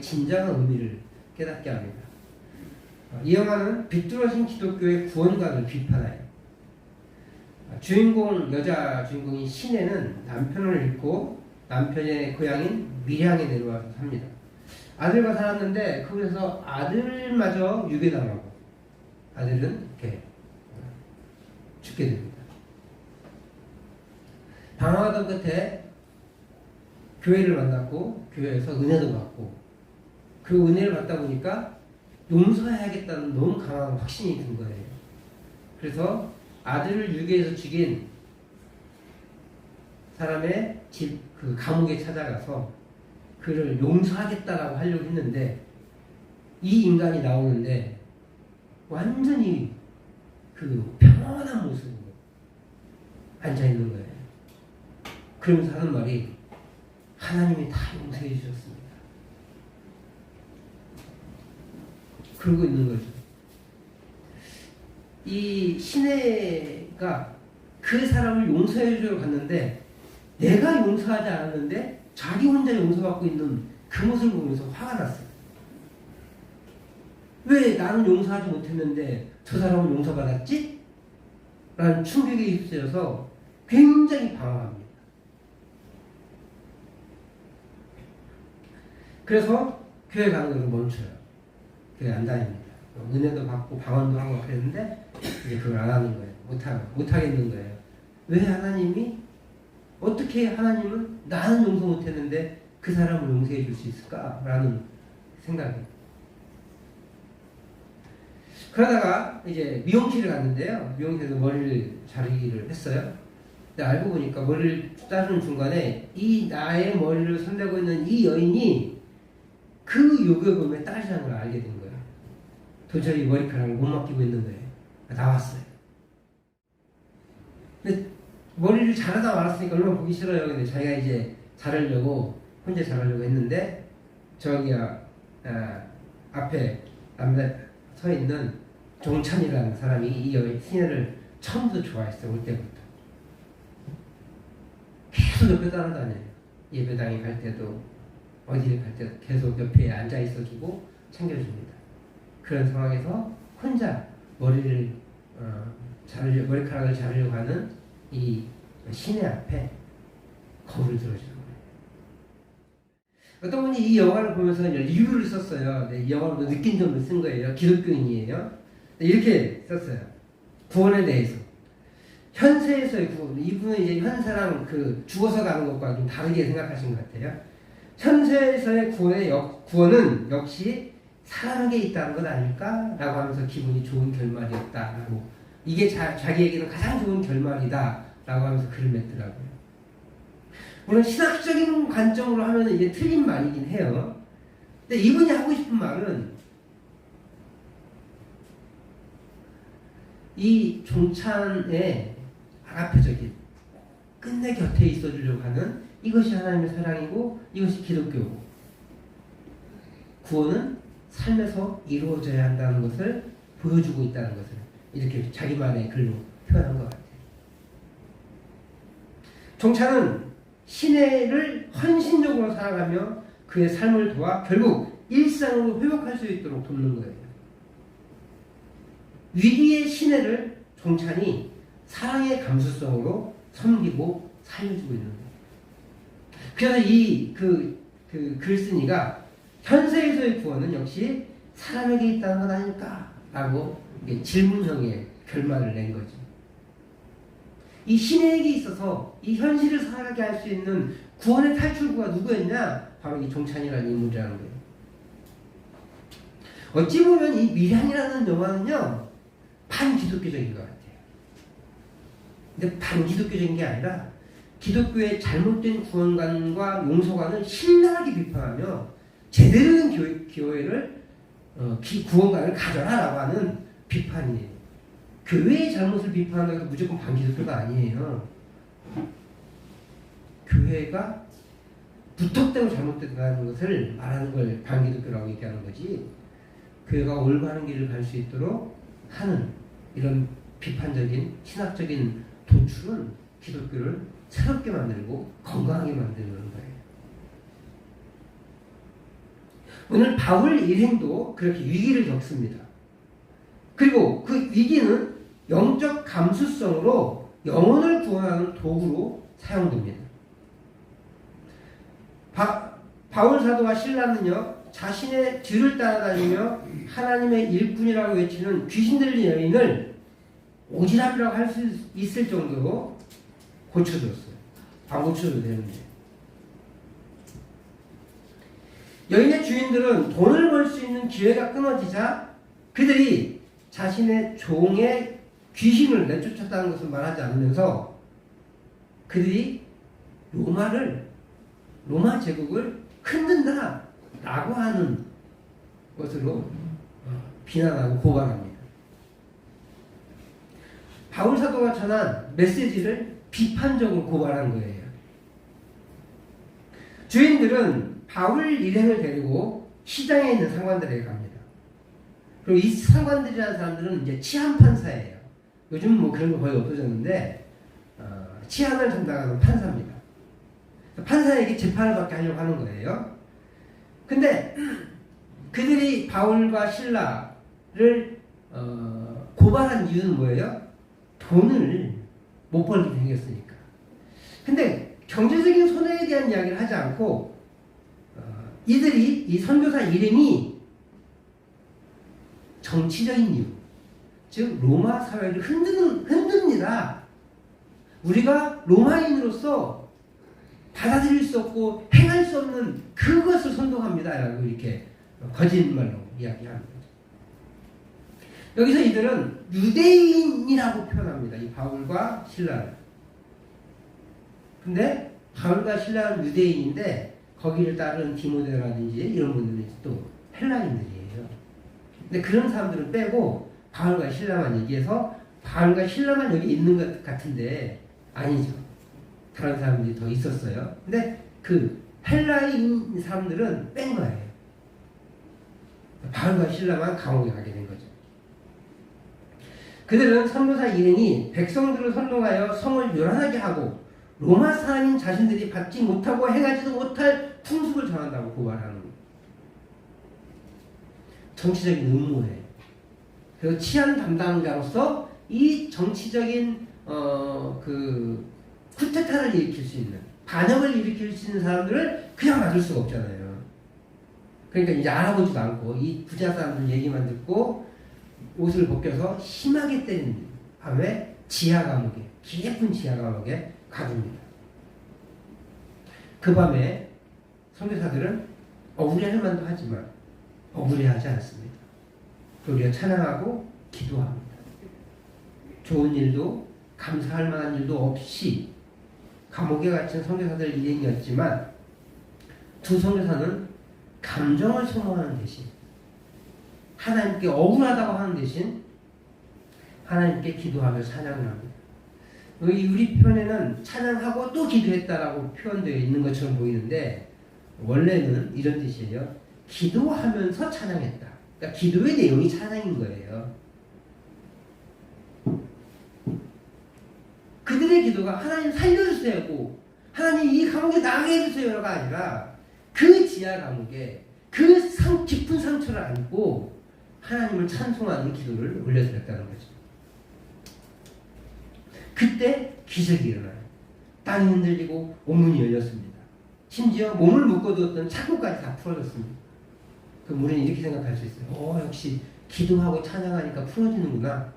진정한 의미를 깨닫게 합니다. 이 영화는 비뚤어진 기독교의 구원관을 비판해요. 여자 주인공인 신혜는 남편을 잃고 남편의 고향인 밀양에 내려와서 삽니다. 아들과 살았는데 거기서 아들마저 유괴당하고 아들은 이렇게 죽게 됩니다. 방황하던 끝에 교회를 만났고 교회에서 은혜도 받고 그 은혜를 받다 보니까 용서해야겠다는 너무 강한 확신이 든 거예요. 그래서 아들을 유괴해서 죽인 사람의 집 그 감옥에 찾아가서 그를 용서하겠다라고 하려고 했는데 이 인간이 나오는데 완전히 그 평온한 모습으로 앉아있는 거예요. 그러면서 하는 말이 하나님이 다 용서해 주셨습니다. 그러고 있는 거죠. 이 신혜가 그 사람을 용서해 주러 갔는데 내가 용서하지 않았는데 자기 혼자 용서받고 있는 그 모습을 보면서 화가 났어요. 왜 나는 용서하지 못했는데 저 사람은 용서받았지? 라는 충격에 휩싸여서 굉장히 방황합니다. 그래서 교회 가는 것을 멈춰요. 교회 안 다닙니다. 은혜도 받고 방언도 하고 그랬는데 이제 그걸 안 하는 거예요. 못하겠는 거예요. 왜 하나님이 어떻게 하나님은 나는 용서 못했는데 그 사람을 용서해 줄 수 있을까라는 생각이. 그러다가 이제 미용실을 갔는데요. 미용실에서 머리를 자르기를 했어요. 근데 알고 보니까 머리를 자르는 중간에 이 나의 머리를 손대고 있는 이 여인이 그 요괴범의 딸이라는 걸 알게 된 거예요. 도저히 머리카락을 못 맡기고 있는 거예요. 나왔어요. 근데 머리를 자르다 말았으니까 얼마나 보기 싫어요. 근데 자기가 이제 혼자 자르려고 했는데 저기야 앞에 서 있는 종찬이라는 사람이 이 여인 신혜를 처음부터 좋아했어요. 올 때부터. 계속 옆에 따라다녀요. 예배당에 갈 때도 어디를 갈 때도 계속 옆에 앉아 있어주고 챙겨줍니다. 그런 상황에서 혼자 머리카락을 자르려고 하는 이 신의 앞에 거울을 들어주는 거예요. 어떤 분이 이 영화를 보면서 리뷰를 썼어요. 이 영화로 느낀 점을 쓴 거예요. 기독교인이에요. 이렇게 썼어요. 구원에 대해서. 현세에서의 구원. 이분은 이제 현세랑 죽어서 가는 것과 좀 다르게 생각하신 것 같아요. 현세에서의 구원은 역시 사랑에 있다는 것 아닐까라고 하면서 기분이 좋은 결말이었다라고, 이게 자기에게는 가장 좋은 결말이다라고 하면서 글을 냈더라고요. 물론 신학적인 관점으로 하면 이게 틀린 말이긴 해요. 근데 이분이 하고 싶은 말은 이 종찬의 아가페적인 끝내 곁에 있어주려고 하는 이것이 하나님의 사랑이고 이것이 기독교고, 구원은 삶에서 이루어져야 한다는 것을 보여주고 있다는 것을 이렇게 자기만의 글로 표현한 것 같아요. 종찬은 신혜를 헌신적으로 살아가며 그의 삶을 도와 결국 일상으로 회복할 수 있도록 돕는 거예요. 위기의 신혜를 종찬이 사랑의 감수성으로 섬기고 살려주고 있는 거예요. 그래서 이 글쓴이가 현세에서의 구원은 역시 사람에게 있다는 건 아닐까라고 질문형의 결말을 낸 거죠. 이 신에게 있어서 이 현실을 살아가게 할 수 있는 구원의 탈출구가 누구였냐? 바로 이 종찬이라는 인물이라는 거예요. 어찌 보면 이 밀양이라는 영화는요, 반기독교적인 것 같아요. 근데 반기독교적인 게 아니라 기독교의 잘못된 구원관과 용서관을 신랄하게 비판하며 제대로 된 교회를 구원관을 가져라라고 하는 비판이에요. 교회의 잘못을 비판한다고 해서 무조건 반기독교가 아니에요. 교회가 부탁되고 잘못됐다는 것을 말하는 걸 반기독교라고 얘기하는 거지, 교회가 올바른 길을 갈 수 있도록 하는 이런 비판적인 신학적인 도출은 기독교를 새롭게 만들고 건강하게 만드는 거예요. 오늘 바울 일행도 그렇게 위기를 겪습니다. 그리고 그 위기는 영적 감수성으로 영혼을 구원하는 도구로 사용됩니다. 바울 사도와 실라는요, 자신의 뒤를 따라다니며 하나님의 일꾼이라고 외치는 귀신 들린 여인을 오지랖이라고 할 수 있을 정도로 고쳐줬어요. 안 고쳐도 되는데. 여인의 주인들은 돈을 벌 수 있는 기회가 끊어지자 그들이 자신의 종의 귀신을 내쫓았다는 것을 말하지 않으면서 그들이 로마 제국을 흔든다 라고 하는 것으로 비난하고 고발합니다. 바울 사도가 전한 메시지를 비판적으로 고발한 거예요. 주인들은 바울 일행을 데리고 시장에 있는 상관들에게 갑니다. 그리고 이 상관들이라는 사람들은 이제 치안 판사예요. 요즘 뭐 그런 거 거의 없어졌는데 치안을 담당하는 판사입니다. 판사에게 재판을 받게 하려고 하는 거예요. 근데 그들이 바울과 실라를 고발한 이유는 뭐예요? 돈을 못 벌게 생겼으니까. 근데 경제적인 손해에 대한 이야기를 하지 않고 이 선교사 일행이 정치적인 이유, 즉 로마 사회를 흔듭니다. 우리가 로마인으로서 받아들일 수 없고 행할 수 없는 그것을 선동합니다. 라고 이렇게 거짓말로 이야기합니다. 여기서 이들은 유대인이라고 표현합니다. 이 바울과 실라를. 근데 바울과 실라는 유대인인데 거기를 따르는 디모데라든지 이런 분들은 또 헬라인들이에요. 근데 그런 사람들은 빼고 바울과 실라만 얘기해서 바울과 실라만 여기 있는 것 같은데 아니죠. 다른 사람들이 더 있었어요. 근데 그 헬라인 사람들은 뺀 거예요. 바울과 실라만 감옥에 가게 된 거죠. 그들은 선교사 일행이 백성들을 선동하여 성을 요란하게 하고 로마 사람인 자신들이 받지 못하고 행하지도 못할 풍습을 전한다고 고발하는 거예요. 정치적인 음모예요. 그래서 치안 담당자로서 이 정치적인 쿠데타를 일으킬 수 있는, 반역을 일으킬 수 있는 사람들을 그냥 놔둘 수가 없잖아요. 그러니까 이제 알아보지도 않고 이 부자 사람들 얘기만 듣고 옷을 벗겨서 심하게 때리는 밤에 지하 감옥에, 깊은 지하 감옥에 가둡니다. 그 밤에 선교사들은 억울해할 만도 하지만 억울해하지 않습니다. 우리가 찬양하고 기도합니다. 좋은 일도 감사할 만한 일도 없이 감옥에 갇힌 선교사들 일행이었지만 두 선교사는 감정을 소모하는 대신 하나님께 억울하다고 하는 대신 하나님께 기도하며 찬양을 합니다. 우리 편에는 찬양하고 또 기도했다라고 표현되어 있는 것처럼 보이는데 원래는 이런 뜻이에요. 기도하면서 찬양했다. 그러니까 기도의 내용이 찬양인 거예요. 그들의 기도가 하나님 살려주세요고 하나님 이 감옥에 나가게 해주세요가 아니라 그 지하 감옥에 그 깊은 상처를 안고 하나님을 찬송하는 기도를 올려드렸다는 거죠. 그때 기적이 일어나요. 땅이 흔들리고 온문이 열렸습니다. 심지어 몸을 묶어두었던 착고까지 다 풀어졌습니다. 그럼 우리는 이렇게 생각할 수 있어요. 역시 기도하고 찬양하니까 풀어지는구나.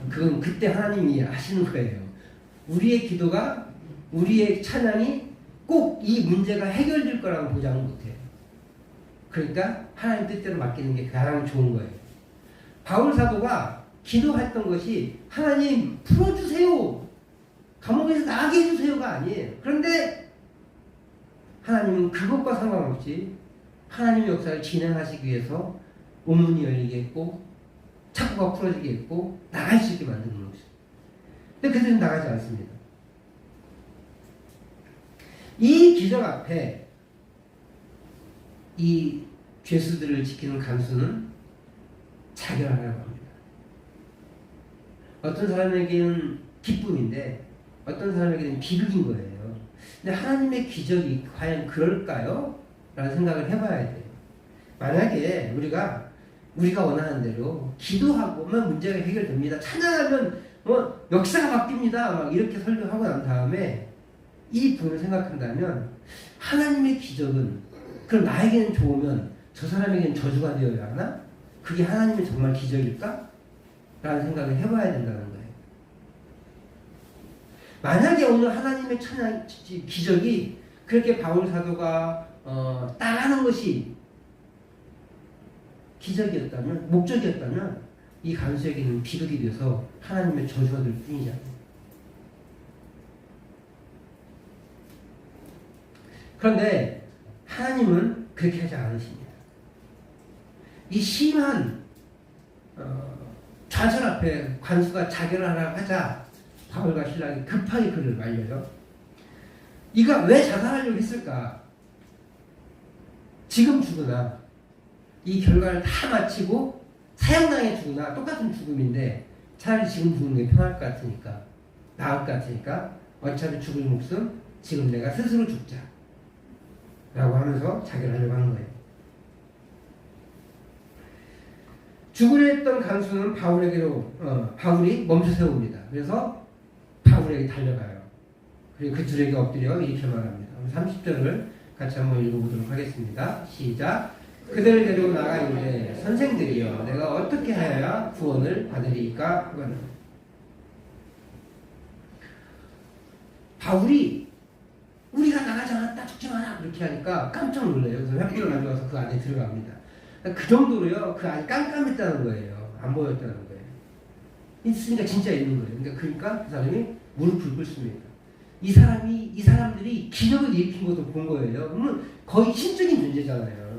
그건 그때 하나님이 하시는 거예요. 우리의 기도가, 우리의 찬양이 꼭 이 문제가 해결될 거라고 보장은 못해요. 그러니까 하나님 뜻대로 맡기는 게 가장 좋은 거예요. 바울 사도가 기도했던 것이 하나님 풀어주세요, 감옥에서 나가게 해주세요가 아니에요. 그런데 하나님은 그것과 상관없이 하나님의 역사를 진행하시기 위해서 온문이 열리게 했고 착고가 풀어지게 했고 나갈 수 있게 만드는 것이죠. 근데 그들은 나가지 않습니다. 이 기적 앞에 이 죄수들을 지키는 간수는 자결하라고 합니다. 어떤 사람에게는 기쁨인데 어떤 사람에게는 비극인 거예요. 근데 하나님의 기적이 과연 그럴까요? 라는 생각을 해봐야 돼요. 만약에 우리가 원하는 대로 기도하고만 문제가 해결됩니다. 찬양하면 역사가 바뀝니다. 막 이렇게 설교하고 난 다음에 이 부분을 생각한다면 하나님의 기적은 그럼 나에게는 좋으면 저 사람에게는 저주가 되어야 하나? 그게 하나님의 정말 기적일까? 라는 생각을 해봐야 된다는 거예요. 만약에 오늘 하나님의 찬양 기적이 그렇게 바울 사도가 따라하는 것이 기적이었다면, 목적이었다면 이 간수에게는 비극이 되어서 하나님의 저주가 될 뿐이잖아요. 그런데 하나님은 그렇게 하지 않으십니다. 이 심한 좌절 앞에 관수가 자결을 하자 바울과 신랑이 급하게 그를 말려요. 이가 왜 자살하려고 했을까? 지금 죽으나 이 결과를 다 마치고 사형당해 죽으나 똑같은 죽음인데 차라리 지금 죽는 게 편할 것 같으니까, 나을 것 같으니까 어차피 죽을 목숨 지금 내가 스스로 죽자 라고 하면서 자결하려고 하는 거예요. 죽으려 했던 간수는 바울이 멈춰 세웁니다. 그래서 바울에게 달려가요. 그리고 그 둘에게 엎드려 이렇게 말합니다. 30절을 같이 한번 읽어보도록 하겠습니다. 시작. 그들을 데리고 나가 이르되 선생들이여 내가 어떻게 하여야 구원을 받으리이까 하거늘. 바울이 우리가 나가지 않았다 죽지 마라 이렇게 하니까 깜짝 놀래요. 그래서 횃불을 가져와서 그 안에 들어갑니다. 그 정도로요 그 안이 깜깜했다는 거예요. 안 보였다는 거예요. 있으니까 진짜 있는 거예요. 그러니까 그 사람이 무릎을 꿇습니다. 이 사람들이 기적을 일으킨 것을 본 거예요. 그러면 거의 신적인 존재잖아요.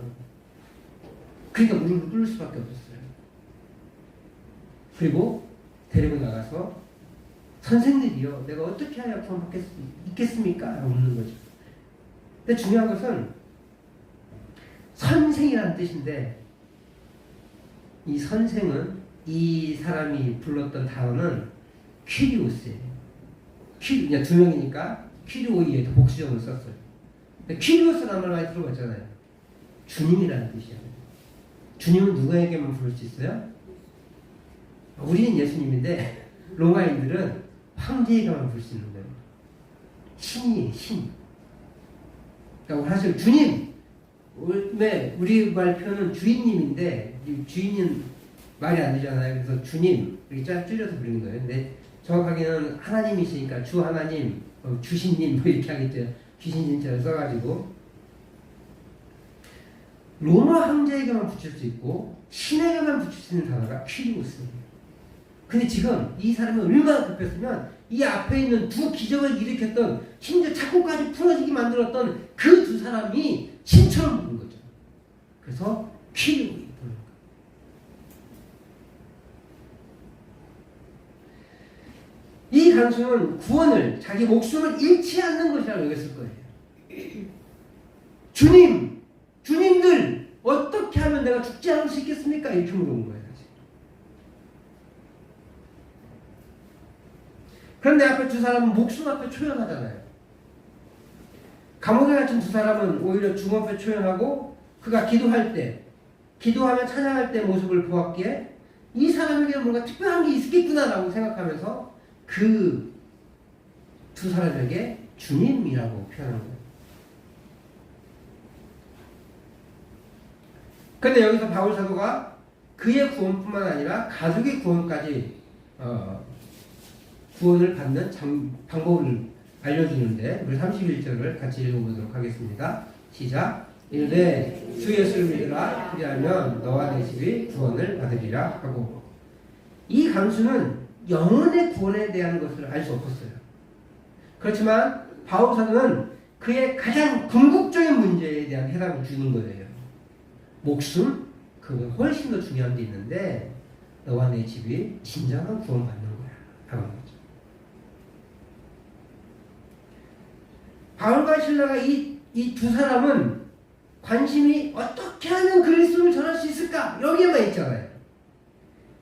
그러니까 무릎을 꿇을 수밖에 없었어요. 그리고 데리고 나가서 선생님이요 내가 어떻게 하여 구원 받겠습니까? 라고 묻는 거죠. 근데 중요한 것은 선생이라는 뜻인데 이 선생은 이 사람이 불렀던 단어는 퀴리오스예요. 그냥 두 명이니까 퀴리오이에 더 복수적으로 썼어요. 근데 퀴리오스라는 말 많이 들어봤잖아요. 주님이라는 뜻이에요. 주님은 누구에게만 부를 수 있어요? 우리는 예수님인데 로마인들은 황제에게만 부를 수 있는 거예요. 신이에요, 신. 그러니까 사실 주님, 우리 말 표현은 주인님인데 주인은 말이 안 되잖아요. 그래서 주님 이렇게 줄여서 부르는 거예요. 근데 정확하게는 하나님이시니까 주 하나님, 주신님 뭐 이렇게 하겠죠. 귀신진자를 써가지고 로마 황제에게만 붙일 수 있고 신에게만 붙일 수 있는 단어가 퀴리오스입니다. 근데 지금 이 사람이 얼마나 급했으면 이 앞에 있는 두 기적을 일으켰던 심지어 착고까지 풀어지게 만들었던 그 두 사람이 신처럼 부른 거죠. 그래서 퀴리오이 부른 거예요. 이 간수는 구원을 자기 목숨을 잃지 않는 것이라고 여겼을 거예요. 주님들 어떻게 하면 내가 죽지 않을 수 있겠습니까? 이렇게 물어본 거예요. 그런데 앞에 두 사람은 목숨 앞에 초연하잖아요. 감옥에 갇힌 두 사람은 오히려 죽음 앞에 초연하고 그가 기도하며 찬양할 때 모습을 보았기에 이 사람에게는 뭔가 특별한 게 있겠구나라고 생각하면서 그 두 사람에게 주님이라고 표현한 거예요. 그런데 여기서 바울 사도가 그의 구원뿐만 아니라 가족의 구원까지 구원을 받는 방법을 알려주는데 우리 31절을 같이 읽어보도록 하겠습니다. 시작. 이르되 주 예수를 믿으라 그리하면 너와 내 집이 구원을 받으리라 하고. 이 강수는 영혼의 구원에 대한 것을 알 수 없었어요. 그렇지만 바울 사도는 그의 가장 궁극적인 문제에 대한 해답을 주는 거예요. 목숨, 그건 훨씬 더 중요한 게 있는데 너와 내 집이 진정한 구원 받는 거야 하는 거죠. 바울과 실라가 이 두 사람은 관심이 어떻게 하면 그리스도를 전할 수 있을까? 여기에만 있잖아요.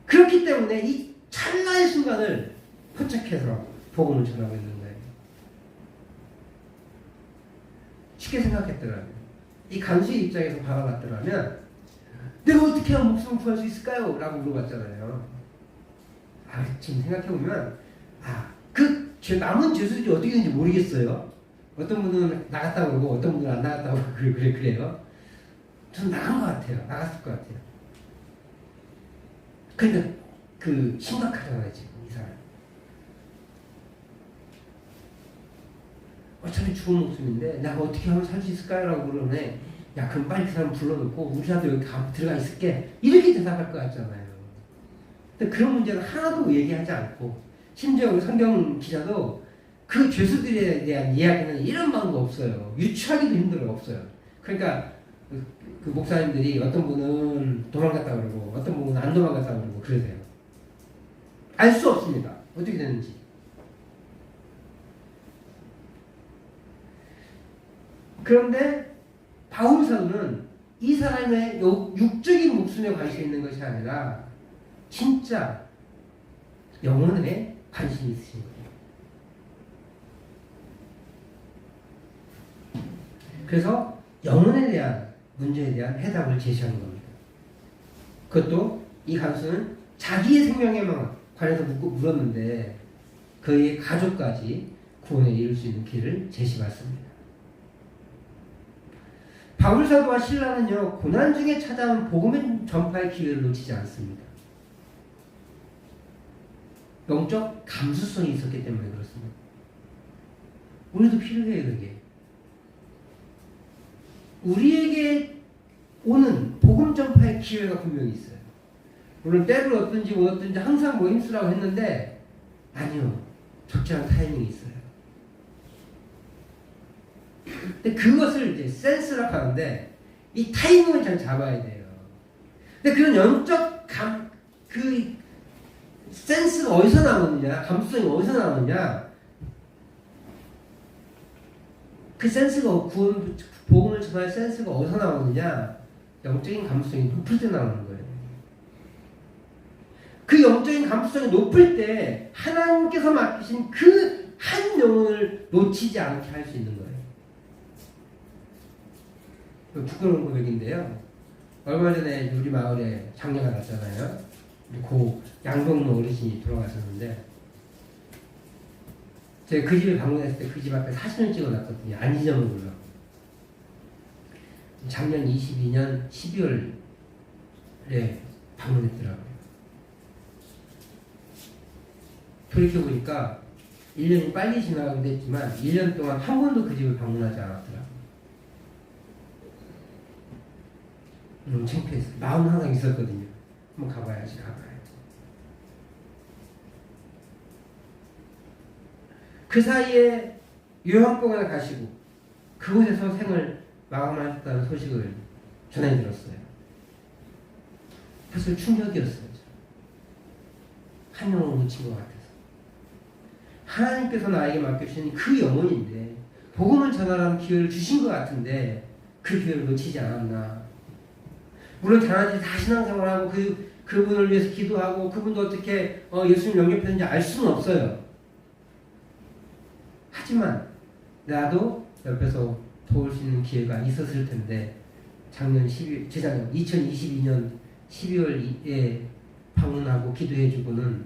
그렇기 때문에 이 찰나의 순간을 포착해서 복음을 전하고 있는 거예요. 쉽게 생각했더라고요. 이 간수의 입장에서 바라봤더라면 내가 어떻게 하면 목숨을 구할 수 있을까요? 라고 물어봤잖아요. 지금 생각해보면 그 남은 죄수들이 어떻게 되는지 모르겠어요. 어떤 분은 나갔다 그러고 어떤 분은 안 나갔다 그러고 그래요. 저는 나간 것 같아요. 나갔을 것 같아요. 그러니까 심각하잖아요 지금 이 사람. 어차피 죽은 목숨인데 내가 어떻게 하면 살 수 있을까요? 라고 그러네. 야 그럼 빨리 그 사람 불러놓고 우리라도 여기 들어가 있을게. 이렇게 대답할 것 같잖아요. 근데 그런 문제는 하나도 얘기하지 않고 심지어 우리 성경 기자도 그 죄수들에 대한 이야기는 이런 방법 없어요. 유추하기도 힘들어요. 없어요. 그러니까 그 목사님들이 어떤 분은 도망갔다 그러고 어떤 분은 안 도망갔다 그러고 그러세요. 알 수 없습니다. 어떻게 됐는지. 그런데 바울 사도는 이 사람의 육적인 목숨에 관심이 있는 것이 아니라 진짜 영혼에 관심이 있으신 거예요. 그래서 영혼에 대한 문제에 대한 해답을 제시하는 겁니다. 그것도 이 간수는 자기의 생명에 관해서 물었는데 그의 가족까지 구원에 이룰 수 있는 길을 제시받습니다. 바울 사도와 실라는요 고난 중에 찾아온 복음의 전파의 기회를 놓치지 않습니다. 영적 감수성이 있었기 때문에 그렇습니다. 우리도 필요해요 그게. 우리에게 오는 복음 전파의 기회가 분명히 있어요. 물론 때를 얻든지 못 얻든지 항상 힘쓰라고 했는데 아니요. 적절한 타이밍이 있어요. 근데 그것을 이제 센스라고 하는데 이 타이밍을 잘 잡아야 돼요. 근데 그런 영적 그 센스가 어디서 나오느냐, 감수성이 어디서 나오느냐, 그 센스가 복음을 전할 센스가 어디서 나오느냐, 영적인 감수성이 높을 때 나오는 거예요. 그 영적인 감수성이 높을 때 하나님께서 맡기신 그 한 영혼을 놓치지 않게 할 수 있는 거예요. 부끄러운 고백인데요. 얼마 전에 우리 마을에 장례가 났잖아요. 고 양동무 어르신이 돌아가셨는데 제가 그 집에 방문했을 때 그 집 앞에 사진을 찍어놨거든요. 안 잊어먹으려고. 작년 22년 12월에 방문했더라고요. 돌이켜보니까 1년이 빨리 지나가긴 했지만 1년 동안 한 번도 그 집을 방문하지 않았더라고요. 너무 창피했어요. 마음은 항상 있었거든요. 한번 가봐야지. 그 사이에 요양병원에 가시고 그곳에서 생을 마감하셨다는 소식을 전해 들었어요. 사실 충격이었어요. 한 영혼을 놓친 것 같아서. 하나님께서 나에게 맡겨주신 그 영혼인데 복음을 전하라는 기회를 주신 것 같은데 그 기회를 놓치지 않았나. 물론 자나들이 다 신앙생활하고 그분을 위해서 기도하고 그분도 어떻게 예수님 영접했는지 알 수는 없어요. 하지만 나도 옆에서 도울 수 있는 기회가 있었을 텐데 재작년 2022년 12월에 방문하고 기도해주고는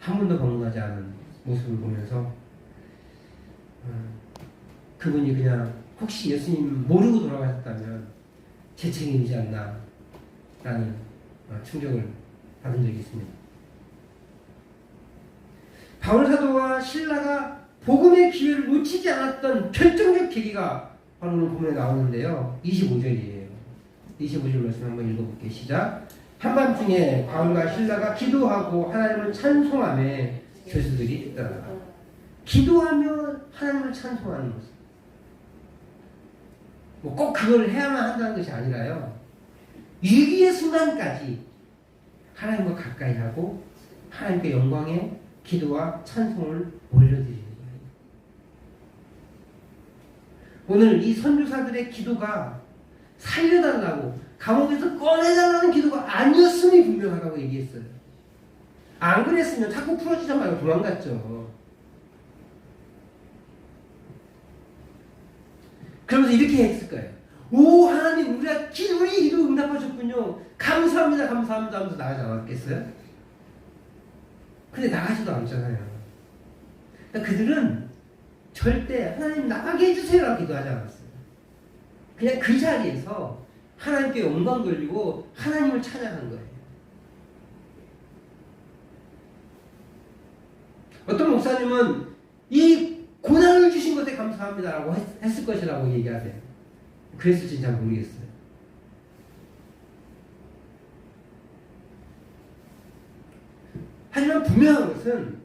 한 번도 방문하지 않은 모습을 보면서 그분이 그냥 혹시 예수님 모르고 돌아가셨다면 제 책임이지 않나 라는 충격을 받은 적이 있습니다. 바울 사도와 실라가 복음의 기회를 놓치지 않았던 결정적 계기가 바로 오늘 본문에 나오는데요. 25절이에요. 25절 말씀 한번 읽어볼게요. 시작. 한밤중에 바울과 실라가 기도하고 하나님을 찬송하며 교수들이 있더라. 기도하며 하나님을 찬송하는 모습. 꼭 그걸 해야만 한다는 것이 아니라요. 위기의 순간까지 하나님과 가까이 하고 하나님께 영광의 기도와 찬송을 올려드리는 거예요. 오늘 이 선교사들의 기도가 살려달라고 감옥에서 꺼내달라는 기도가 아니었음이 분명하다고 얘기했어요. 안 그랬으면 자꾸 풀어주자 말고 도망갔죠. 그러면서 이렇게 했을 거예요. 오 하나님 우리 기도 응답하셨군요. 감사합니다 감사합니다 하면서 나가지 않았겠어요? 근데 나가지도 않잖아요. 그러니까 그들은 절대 하나님 나가게 해주세요라고 기도하지 않았어요. 그냥 그 자리에서 하나님께 영광 돌리고 하나님을 찬양한 거예요. 어떤 목사님은 이 고난을 주신 것에 감사합니다라고 했을 것이라고 얘기하세요. 그랬을지 잘 모르겠어요. 하지만 분명한 것은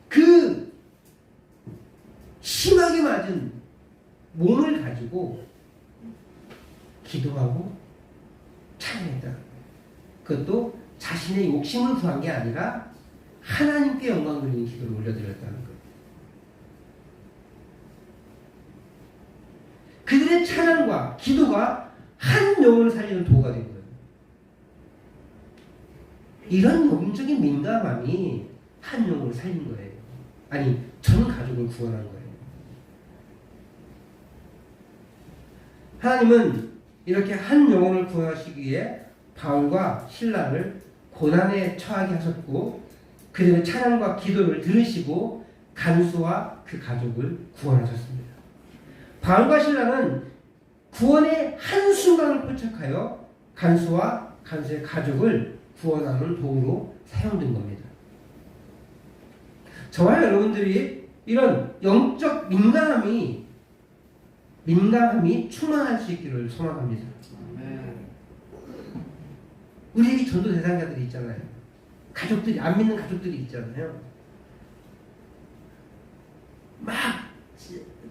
그 심하게 맞은 몸을 가지고 기도하고 찬양했다. 그것도 자신의 욕심을 구한 게 아니라 하나님께 영광 돌리는 기도를 올려드렸다는 거예요. 그들의 찬양과 기도가 한 영혼을 살리는 도구가 된 거예요. 이런 영적인 민감함이 한 영혼을 살린 거예요. 아니, 전 가족을 구원한 거예요. 하나님은 이렇게 한 영혼을 구원하시기 위해 바울과 실라를 고난에 처하게 하셨고, 그들의 찬양과 기도를 들으시고 간수와 그 가족을 구원하셨습니다. 바울과 실라는 구원의 한순간을 포착하여 간수와 간수의 가족을 구원하는 도구로 사용된 겁니다. 저와 여러분들이 이런 영적 민감함이 충만할 수 있기를 소망합니다. 우리에게 전도 대상자들이 있잖아요. 가족들이, 안 믿는 가족들이 있잖아요. 막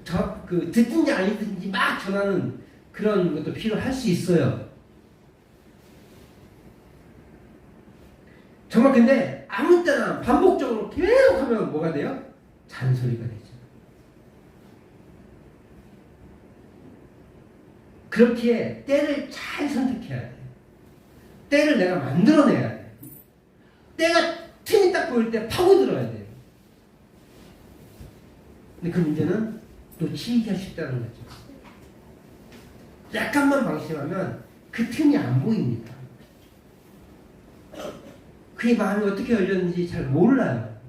듣든지 안 듣든지 막 전하는 그런 것도 필요할 수 있어요. 정말 근데 아무 때나 반복적으로 계속 하면 뭐가 돼요? 잔소리가 되죠. 그렇기에 때를 잘 선택해야 돼요. 때를 내가 만들어내야 돼요. 때가 틈이 딱 보일 때 파고들어야 돼요. 근데 그 문제는 놓치기가 쉽다는 거죠. 약간만 방심하면 그 틈이 안 보입니다. 그의 마음이 어떻게 열렸는지 잘 몰라요.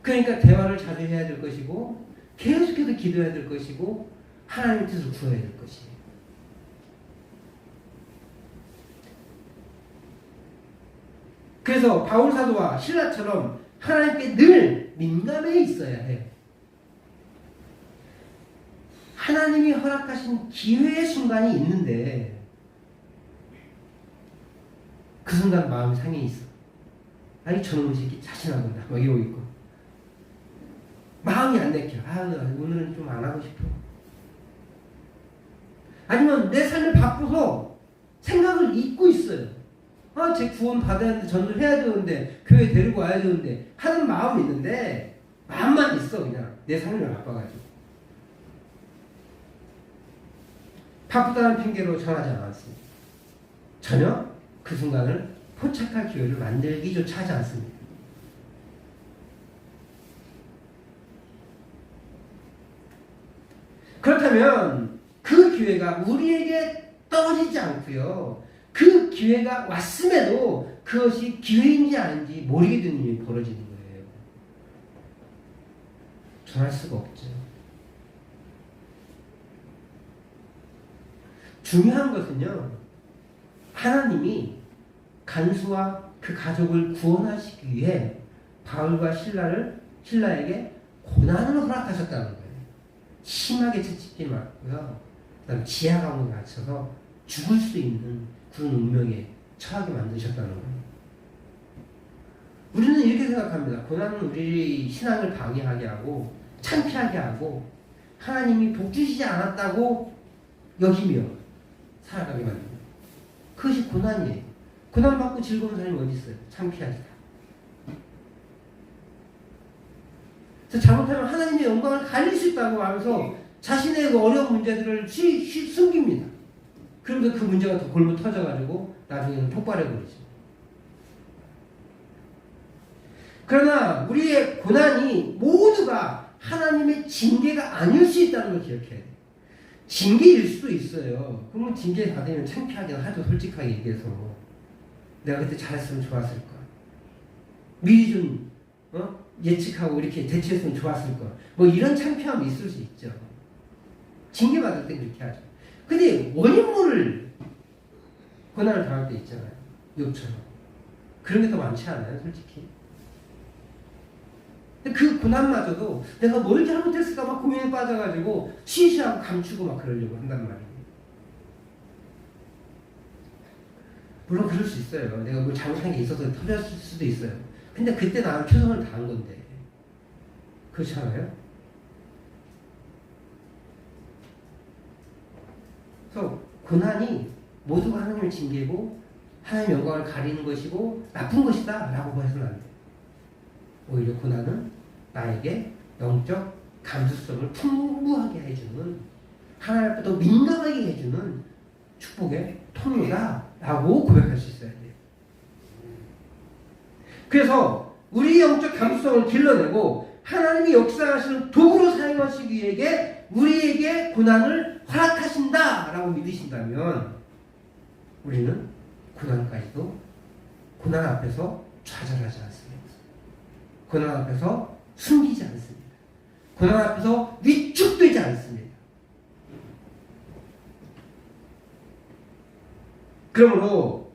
그러니까 대화를 자주 해야 될 것이고, 계속해서 기도해야 될 것이고, 하나님 뜻을 구해야 될 것이에요. 그래서 바울 사도와 실라처럼 하나님께 늘 민감해 있어야 해요. 하나님이 허락하신 기회의 순간이 있는데 그 순간 마음이 상해 있어. 아니 저놈의 새끼 자신하구나 막 이러고 있고 마음이 안 내켜. 오늘은 좀 안 하고 싶어. 아니면 내 삶을 바꾸서 생각을 잊고 있어요. 제 구원 받아야 되는데, 전도를 해야 되는데, 교회 데리고 와야 되는데 하는 마음이 있는데 마음만 있어. 그냥 내 삶을 바빠가지고 바쁘다는 핑계로 전하지 않았습니다. 전혀 그 순간을 포착할 기회를 만들기조차 하지 않습니다. 그렇다면 그 기회가 우리에게 떨어지지 않고요. 그 기회가 왔음에도 그것이 기회인지 아닌지 모르게 되는 일이 벌어지는 거예요. 전할 수가 없죠. 중요한 것은요. 하나님이 간수와 그 가족을 구원하시기 위해 바울과 신라에게 고난을 허락하셨다는 거예요. 심하게 채찍질 맞고요. 그다음 지하 감옥에 갇혀서 죽을 수 있는 그런 운명에 처하게 만드셨다는 거예요. 우리는 이렇게 생각합니다. 고난은 우리 신앙을 방해하게 하고 창피하게 하고 하나님이 복 주시지 않았다고 여기며 살아가게 만듭니다. 그것이 고난이에요. 고난 받고 즐거운 사람이 어디 있어요? 창피하지. 그래서 잘못하면 하나님의 영광을 가릴 수 있다고 하면서 자신의 그 어려운 문제들을 숨깁니다. 그러면서 그 문제가 더 골무 터져가지고 나중에는 폭발해버리죠. 그러나 우리의 고난이 모두가 하나님의 징계가 아닐 수 있다는 걸 기억해야 돼요. 징계일 수도 있어요. 그러면 징계 받으면 창피하긴 하죠. 솔직하게 얘기해서. 내가 그때 잘했으면 좋았을 걸. 미리 좀 예측하고 이렇게 대처했으면 좋았을 걸. 뭐 이런 창피함이 있을 수 있죠. 징계받을 때 그렇게 하죠. 근데 원인 모를 고난을 당할 때 있잖아요. 욕처럼. 그런 게 더 많지 않아요, 솔직히? 근데 그 고난마저도 내가 뭘 잘못했을까 막 고민에 빠져가지고 시시하고 감추고 막 그러려고 한단 말이에요. 물론 그럴 수 있어요. 내가 뭘 잘못한 게 있어서 터졌을 수도 있어요. 근데 그때 나는 최선을 다한 건데. 그렇잖아요? 그래서 고난이 모두가 하나님의 징계고 하나님의 영광을 가리는 것이고 나쁜 것이다 라고 해서는 안 돼요. 오히려 고난은 나에게 영적 감수성을 풍부하게 해주는 하나님 앞에 더 민감하게 해주는 축복의 통로다 라고 고백할 수 있어야 돼요. 그래서 우리 영적 감수성을 길러내고 하나님이 역사하시는 도구로 사용하시기 위해 우리에게 고난을 허락하신다 라고 믿으신다면 우리는 고난까지도 고난 앞에서 좌절하지 않습니다. 고난 앞에서 숨기지 않습니다. 고난 앞에서 위축되지 않습니다. 그러므로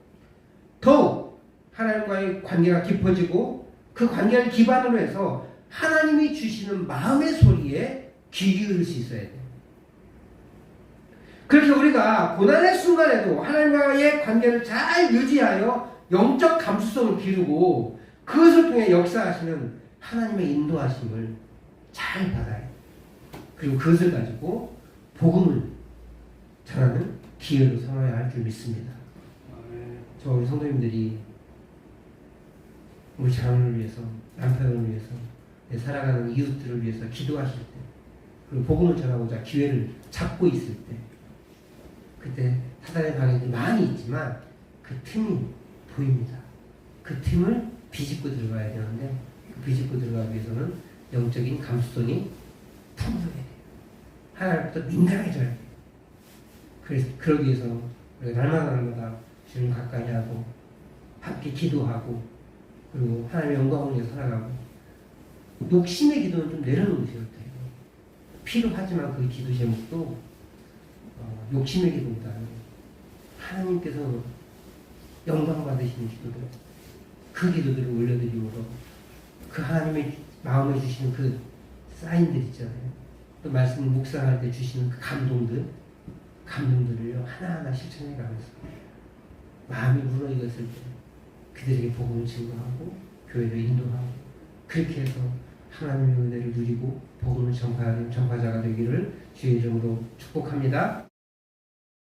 더욱 하나님과의 관계가 깊어지고 그 관계를 기반으로 해서 하나님이 주시는 마음의 소리에 귀 기울일 수 있어야 돼요. 그렇게 우리가 고난의 순간에도 하나님과의 관계를 잘 유지하여 영적 감수성을 기르고 그것을 통해 역사하시는 하나님의 인도하심을 잘 받아요. 그리고 그것을 가지고 복음을 전하는 기회로 삼아야 할 줄 믿습니다. 저 우리 성도님들이 우리 자녀를 위해서, 남편을 위해서, 살아가는 이웃들을 위해서 기도하실 때, 그리고 복음을 전하고자 기회를 잡고 있을 때, 그때 사단의 방해들이 많이 있지만 그 틈이 보입니다. 그 틈을 비집고 들어가야 되는데 그 비집고 들어가기 위해서는 영적인 감수성이 풍부해야 돼요. 하나님부터 민감해져야 돼요. 그래서 그러기 위해서 우리가 날마다 주님 가까이 하고 함께 기도하고 그리고 하나님의 영광을 위해 살아가고 욕심의 기도는 좀 내려놓으셔야 돼요. 필요하지만 그 기도 제목도 욕심의 기도보다는 하나님께서 영광 받으시는 기도를 그 기도들을 올려드리므로 그 하나님의 마음에 주시는 그 사인들 있잖아요. 또 말씀을 묵상할 때 주시는 그 감동들을요 하나하나 실천해 가면서 마음이 무너졌을 때 그들에게 복음을 증거하고 교회를 인도하고 그렇게 해서 하나님의 은혜를 누리고 복음을 전파하는 전파자가 되기를 주의 이름으로 축복합니다.